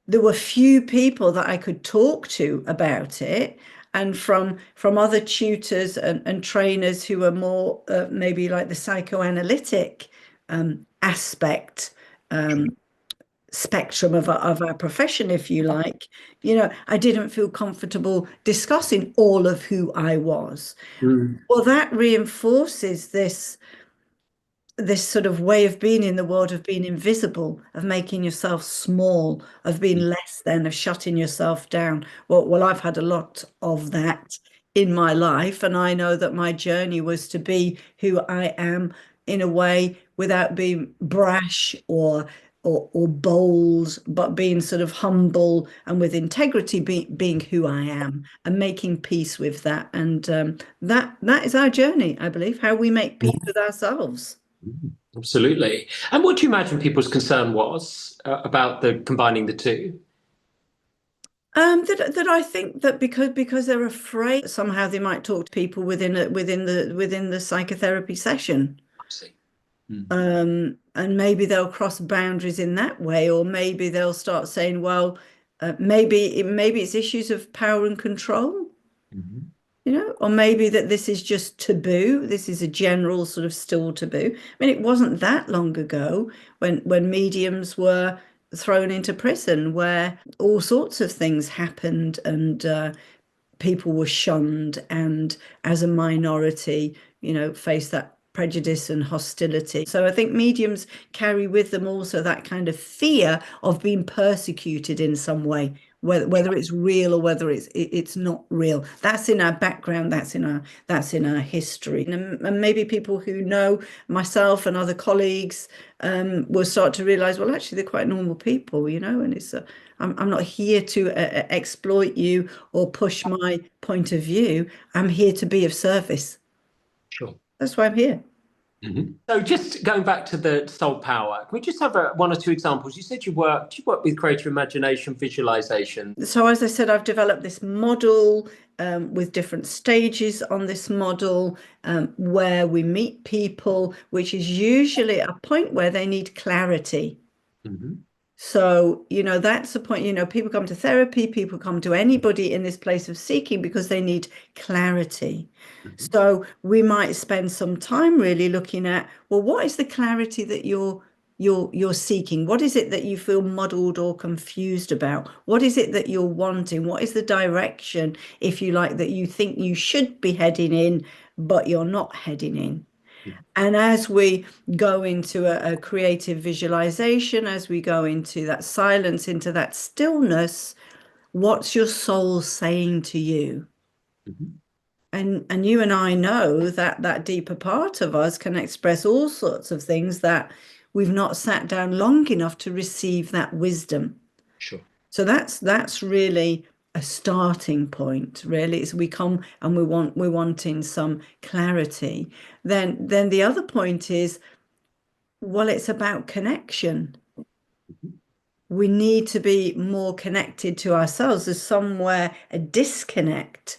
there were few people that I could talk to about it. And from other tutors and trainers who are more maybe like the psychoanalytic aspect spectrum of our profession, if you like, I didn't feel comfortable discussing all of who I was. mm, Well, that reinforces this sort of way of being in the world, of being invisible, of making yourself small, of being less than, of shutting yourself down. Well, I've had a lot of that in my life, and I know that my journey was to be who I am in a way without being brash or bold, but being sort of humble and with integrity, being who I am and making peace with that. And that is our journey, I believe, how we make peace with ourselves. mm. Absolutely. And what do you imagine people's concern was about the combining the two? That I think that because they're afraid somehow they might talk to people within the psychotherapy session. I see. Mm, And maybe they'll cross boundaries in that way, or maybe they'll start saying, well, maybe it's issues of power and control, mhm. or maybe that this is just taboo. This is a general sort of still taboo. I mean, it wasn't that long ago when mediums were thrown into prison, where all sorts of things happened, and people were shunned, and as a minority, face that prejudice and hostility. So I think mediums carry with them also that kind of fear of being persecuted in some way, whether it's real or whether it's not real. That's in our background, that's in our history. And maybe people who know myself and other colleagues will start to realize, well, actually they're quite normal people, and I'm not here to exploit you or push my point of view. I'm here to be of service. Sure. That's why I'm here. Mhm. So just going back to the soul power, can we just have one or two examples? You said you work with creative imagination, visualization. So, as I said, I've developed this model with different stages on this model where we meet people, which is usually a point where they need clarity. Mhm, So, that's the point. People come to therapy, people come to anybody in this place of seeking because they need clarity. mhm, So, we might spend some time really looking at, well, what is the clarity that you're seeking? What is it that you feel muddled or confused about? What is it that you're wanting? What is the direction, if you like, that you think you should be heading in, but you're not heading in? mhm. And as we go into a creative visualization, as we go into that silence, into that stillness, what's your soul saying to you? Mhm. And you and I know that that deeper part of us can express all sorts of things that we've not sat down long enough to receive that wisdom. Sure. So that's really a starting point, really. Is we come and we're wanting some clarity. Then the other point is, well, it's about connection. Mhm. We need to be more connected to ourselves. There's somewhere a disconnect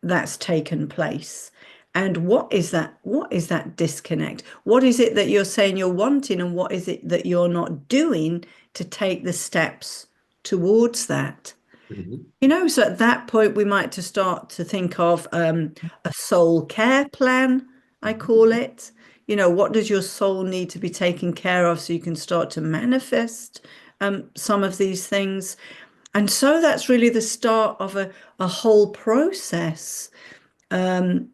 that's taken place. And what is that? What is that disconnect? What is it that you're saying you're wanting, and what is it that you're not doing to take the steps towards that? Mhm. So at that point, we might to start to think of a soul care plan, I Mhm. call it. What does your soul need to be taken care of so you can start to manifest some of these things? And so that's really the start of a whole process. And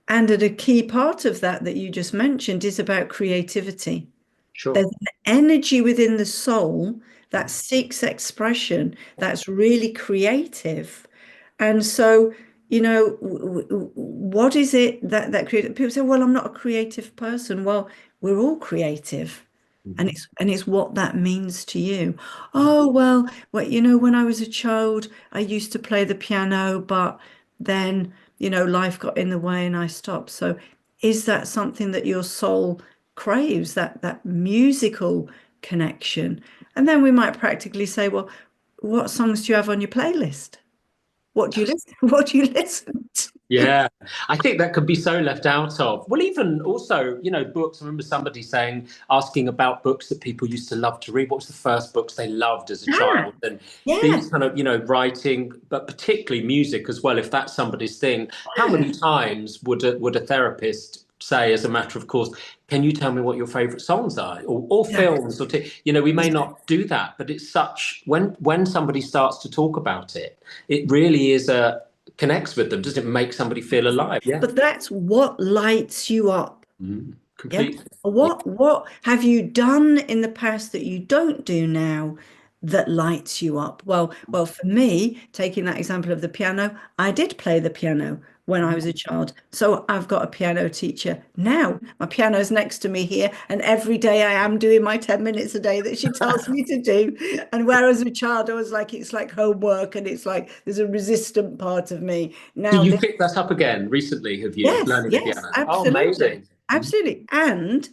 a key part of that you just mentioned is about creativity. Sure. There's an energy within the soul that seeks expression, that's really creative. And so, what is it that creative? People say, "Well, I'm not a creative person." Well, we're all creative, and Mhm. it's what that means to you. Oh, well, when I was a child, I used to play the piano, but then, life got in the way and I stopped. So, is that something that your soul craves that musical connection. And then we might practically say, well, what songs do you have on your playlist? What do you listen? What do you listen to? Yeah, I think that could be so left out of. Well, even also, books. I remember somebody asking about books that people used to love to read. What was the first books they loved as a Ah, child? And yeah. these kind of, writing, but particularly music as well, if that's somebody's thing. How many times would a therapist say, as a matter of course, can you tell me what your favorite songs are, or Yeah. films, we may not do that, but it's such when somebody starts to talk about it, it really is a connects with them. Does it make somebody feel alive? Yeah. But that's what lights you up. Yeah. Completely. Yeah. What have you done in the past that you don't do now that lights you up? Well, for me, taking that example of the piano, I did play the piano when I was a child. So I've got a piano teacher now. My piano's next to me here, and every day I am doing my 10 minutes a day that she tells me to do. And whereas a child, I was like, it's like homework, and it's like there's a resistant part of me. So Now, you picked that up again recently, have you? yes, Learning the yes, piano. Oh, absolutely. amazing. Absolutely. And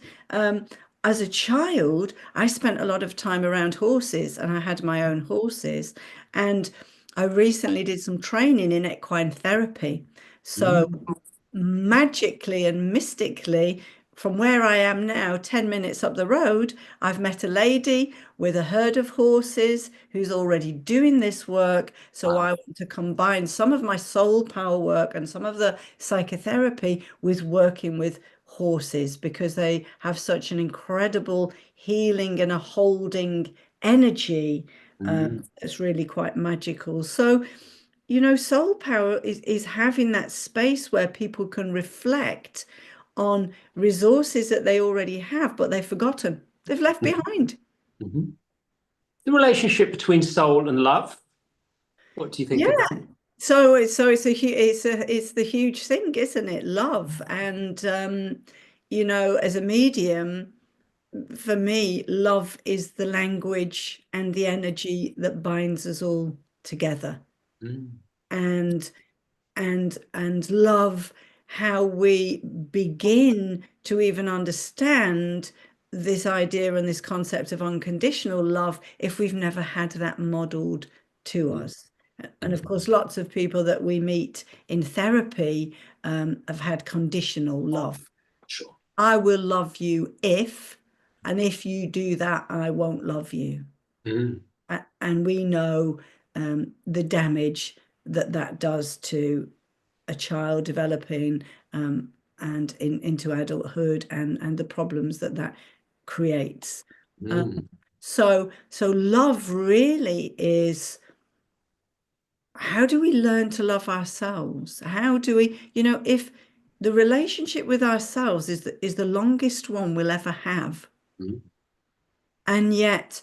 as a child, I spent a lot of time around horses and I had my own horses. And I recently did some training in equine therapy. So Mm. magically and mystically, from where I am now, 10 minutes up the road, I've met a lady with a herd of horses who's already doing this work. So Wow. I want to combine some of my soul power work and some of the psychotherapy with working with horses because they have such an incredible healing and a holding energy. Mm. It's really quite magical. So, soul power is having that space where people can reflect on resources that they already have, but they've forgotten, they've left behind. Mm-hmm. The relationship between soul and love. What do you think Yeah. of that? So it's the huge thing, isn't it? Love. And as a medium, for me, love is the language and the energy that binds us all together. Mm. And and love how we begin to even understand this idea and this concept of unconditional love if we've never had that modeled to us. And of course, lots of people that we meet in therapy have had conditional love. Sure. I will love you if, and if you do that, I won't love you. Mm. And we know the damage that that does to a child developing and into adulthood and the problems that that creates. Mm. So love really is, how do we learn to love ourselves? How do we, if the relationship with ourselves is the longest one we'll ever have, Mm. and yet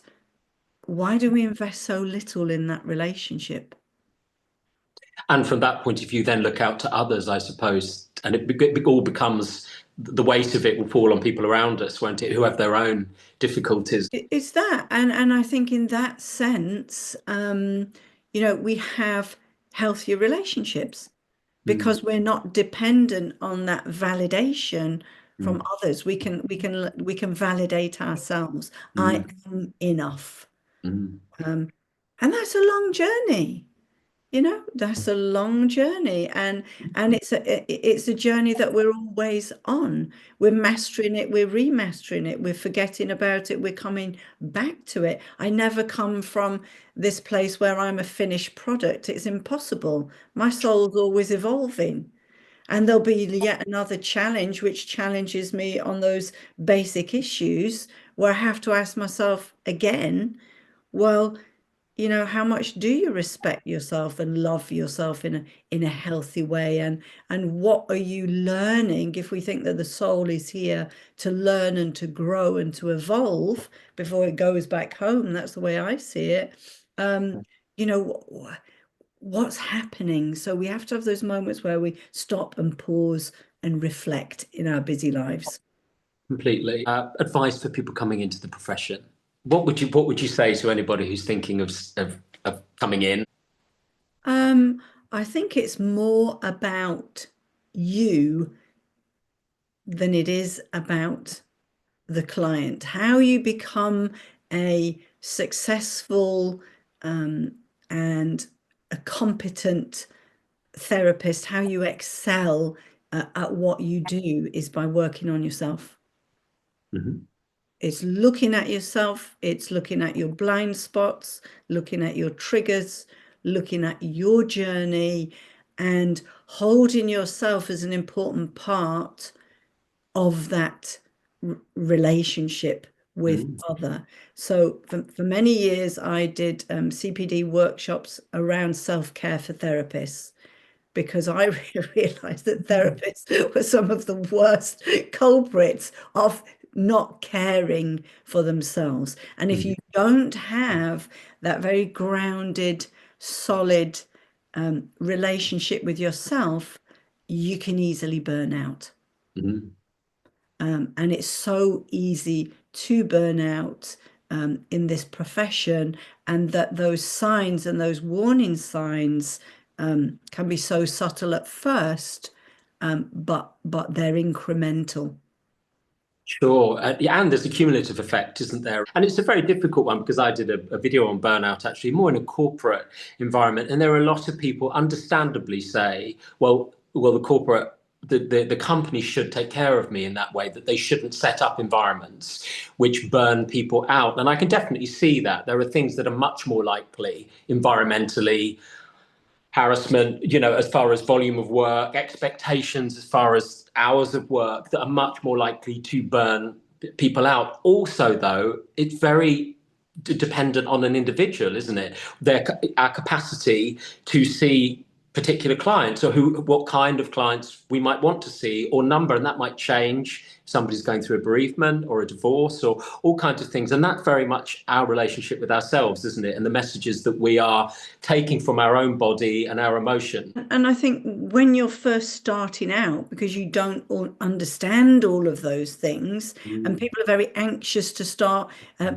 why do we invest so little in that relationship? And from that point of view, then look out to others, I suppose, and it all becomes, the weight of it will fall on people around us, won't it, who have their own difficulties. It's that, and I think in that sense, we have healthier relationships Mm. because we're not dependent on that validation from Mm. others. We can validate ourselves. I Mm. am enough, Mm. and that's a long journey. That's a long journey, and it's a journey that we're always on. We're mastering it, we're remastering it, we're forgetting about it, we're coming back to it. I never come from this place where I'm a finished product. It's impossible. My soul's always evolving, and there'll be yet another challenge which challenges me on those basic issues where I have to ask myself again, well, how much do you respect yourself and love yourself in a healthy way? And what are you learning, if we think that the soul is here to learn and to grow and to evolve before it goes back home? That's the way I see it. You know, what's happening? So we have to have those moments where we stop and pause and reflect in our busy lives. Completely. Advice for people coming into the profession. What would you say to anybody who's thinking of coming in? I think it's more about you than it is about the client, how you become a successful and a competent therapist, how you excel at what you do is by working on yourself. Mhm. It's looking at yourself, it's looking at your blind spots, looking at your triggers, looking at your journey, and holding yourself as an important part of that relationship with Mhm. other. So for many years, I did CPD workshops around self-care for therapists, because I realized that therapists were some of the worst culprits of not caring for themselves. And if Mhm. you don't have that very grounded, solid relationship with yourself, you can easily burn out. Mhm. And it's so easy to burn out in this profession, and that those signs and those warning signs can be so subtle at first, but they're incremental. Sure. Yeah, and there's a cumulative effect, isn't there? And it's a very difficult one because I did a video on burnout, actually, more in a corporate environment. And there are a lot of people, understandably, say, well, the company should take care of me in that way, that they shouldn't set up environments which burn people out. And I can definitely see that. There are things that are much more likely environmentally, harassment, as far as volume of work, expectations as far as hours of work, that are much more likely to burn people out. Also, though, it's very dependent on an individual, isn't it? Our capacity to see particular clients, or what kind of clients we might want to see, or number, and that might change. Somebody's going through a bereavement or a divorce, or all kinds of things. And that's very much our relationship with ourselves, isn't it? And the messages that we are taking from our own body and our emotion. And I think when you're first starting out, because you don't understand all of those things, and Mm. people are very anxious to start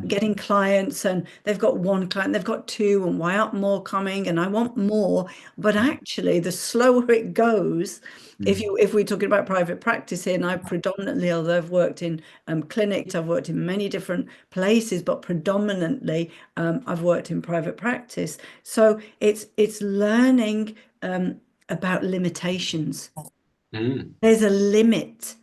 getting clients, and they've got one client, they've got two, and why aren't more coming? And I want more. But actually, the slower it goes, if we're talking about private practice here, and I predominantly, although I've worked in clinics, I've worked in many different places, but predominantly I've worked in private practice. So it's learning about limitations. Mm. There's a limit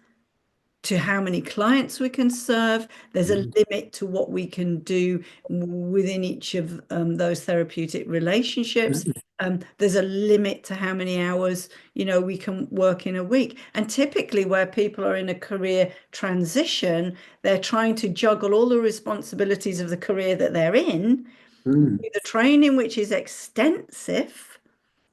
to how many clients we can serve. There's a Mm. limit to what we can do within each of those therapeutic relationships. Mm. There's a limit to how many hours, we can work in a week. And typically where people are in a career transition, they're trying to juggle all the responsibilities of the career that they're in, Mm. the training, which is extensive,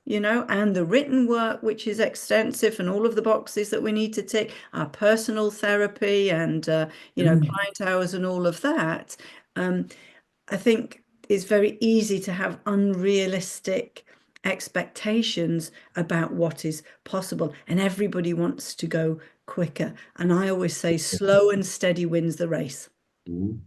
and the written work, which is extensive, and all of the boxes that we need to tick, our personal therapy and, Mm. client hours and all of that. I think it's very easy to have unrealistic expectations about what is possible, and everybody wants to go quicker. And I always say slow and steady wins the race. Mm.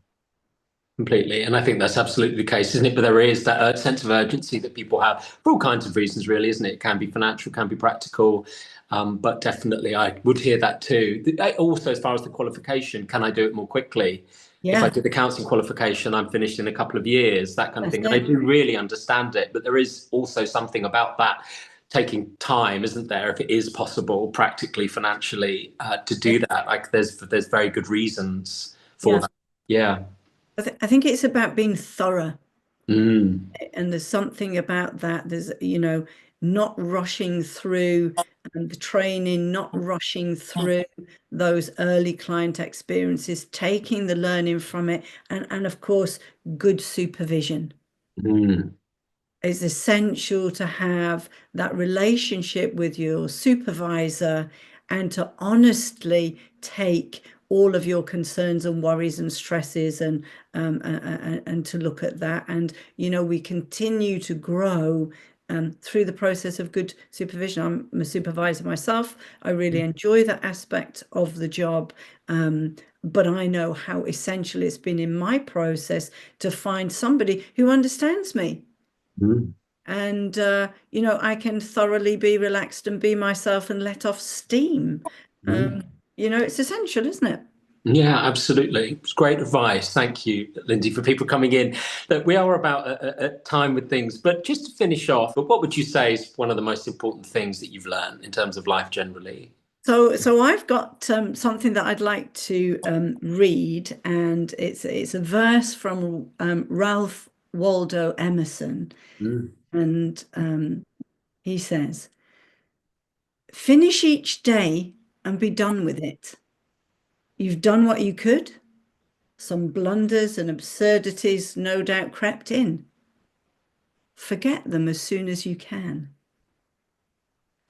Completely. And I think that's absolutely the case, isn't it? But there is that sense of urgency that people have for all kinds of reasons, really, isn't it? It can be financial, can be practical. But definitely, I would hear that too. Also, as far as the qualification, can I do it more quickly? If I Yeah, did the counselling qualification, I'm finished in a couple of years, that kind of that's thing. And I it. do really understand it. But there is also something about that taking time, isn't there? If it is possible, practically, financially, to Yeah, do that, like there's very good reasons for yeah. that. Yeah. I think it's about being thorough. Mm. And there's something about that. There's, not rushing through the training, not rushing through those early client experiences, taking the learning from it, and of course, good supervision Mm. is essential to have that relationship with your supervisor, and to honestly take all of your concerns and worries and stresses, and to look at that. And we continue to grow through the process of good supervision. I'm a supervisor myself. I really enjoy that aspect of the job. But I know how essential it's been in my process to find somebody who understands me, Mm. and I can thoroughly be relaxed and be myself and let off steam. Mm. It's essential, isn't it? Yeah, absolutely. It's great advice. Thank you, Lindsay, for people coming in. That we are about a time with things, but just to finish off, what would you say is one of the most important things that you've learned in terms of life generally? So I've got something that I'd like to read, and it's a verse from Ralph Waldo Emerson, Mm. and he says, "Finish each day and be done with it. You've done what you could. Some blunders and absurdities no doubt crept in. Forget them as soon as you can.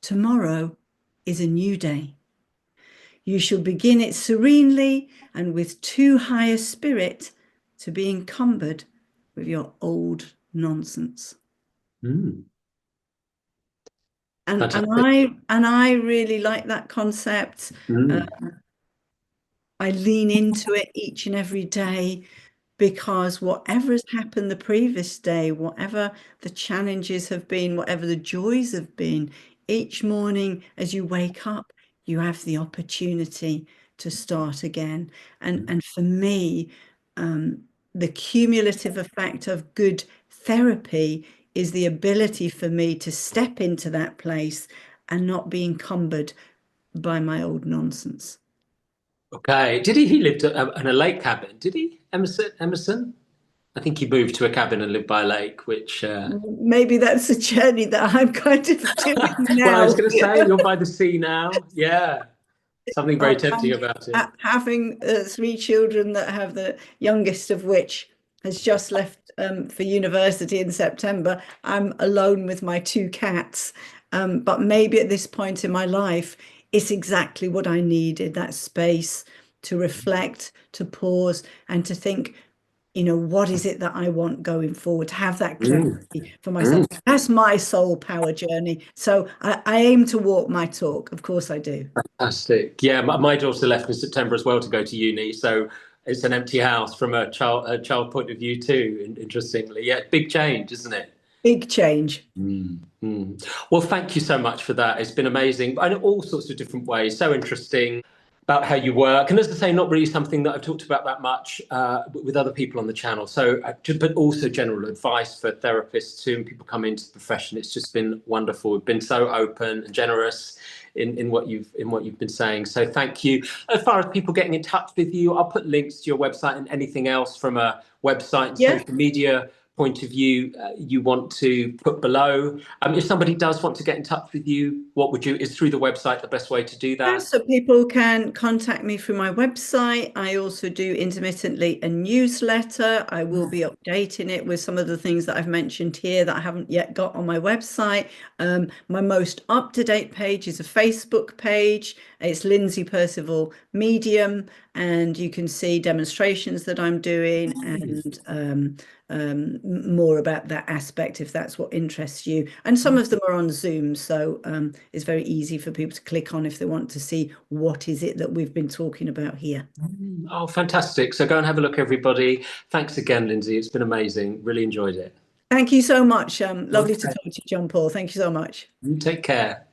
Tomorrow is a new day. You shall begin it serenely and with too high a spirit to be encumbered with your old nonsense." Mm. And Fantastic. I really like that concept. Uh, Mm. I lean into it each and every day, because whatever has happened the previous day, whatever the challenges have been, whatever the joys have been, each morning as you wake up, you have the opportunity to start again. And for me, the cumulative effect of good therapy is the ability for me to step into that place and not be encumbered by my old nonsense. Okay. Did he lived in a lake cabin? Did he, Emerson? Emerson? I think he moved to a cabin and lived by a lake, which. Maybe that's a journey that I'm kind of doing Well, I was now. going to say you're by the sea now. Yeah, something very tempting And about it. having three children, that have the youngest of which has just left for university in September, I'm alone with my two cats. But maybe at this point in my life, it's exactly what I needed, that space to reflect, to pause, and to think, what is it that I want going forward, to have that Mm. clarity for myself. Mm. That's my soul power journey. So I aim to walk my talk. Of course I do. Fantastic. Yeah, my daughter left in September as well to go to uni, so it's an empty house from a child point of view too. Interestingly, yeah, big change, isn't it? Big change. Mm, mm. Well, thank you so much for that. It's been amazing, and all sorts of different ways. So interesting about how you work, and as I say, not really something that I've talked about that much with other people on the channel. So, but also general advice for therapists too, and people come into the profession. It's just been wonderful. We've been so open and generous in what you've been saying. So, thank you. As far as people getting in touch with you, I'll put links to your website and anything else from a website and Yeah. social media point of view you want to put below. If somebody does want to get in touch with you, is through the website the best way to do Yeah, that? so people can contact me through my website. I also do intermittently a newsletter. I will be updating it with some of the things that I've mentioned here that I haven't yet got on my website. My most up-to-date page is a Facebook page. It's Lindsay Percival Medium, and you can see demonstrations that I'm doing, and more about that aspect if that's what interests you. And some of them are on Zoom, so it's very easy for people to click on if they want to see what is it that we've been talking about here. Oh, fantastic. So go and have a look, everybody. Thanks again, Lindsay. It's been amazing. Really enjoyed it. Thank you so much. Lovely to Okay. talk to you, John Paul. Thank you so much. You take care.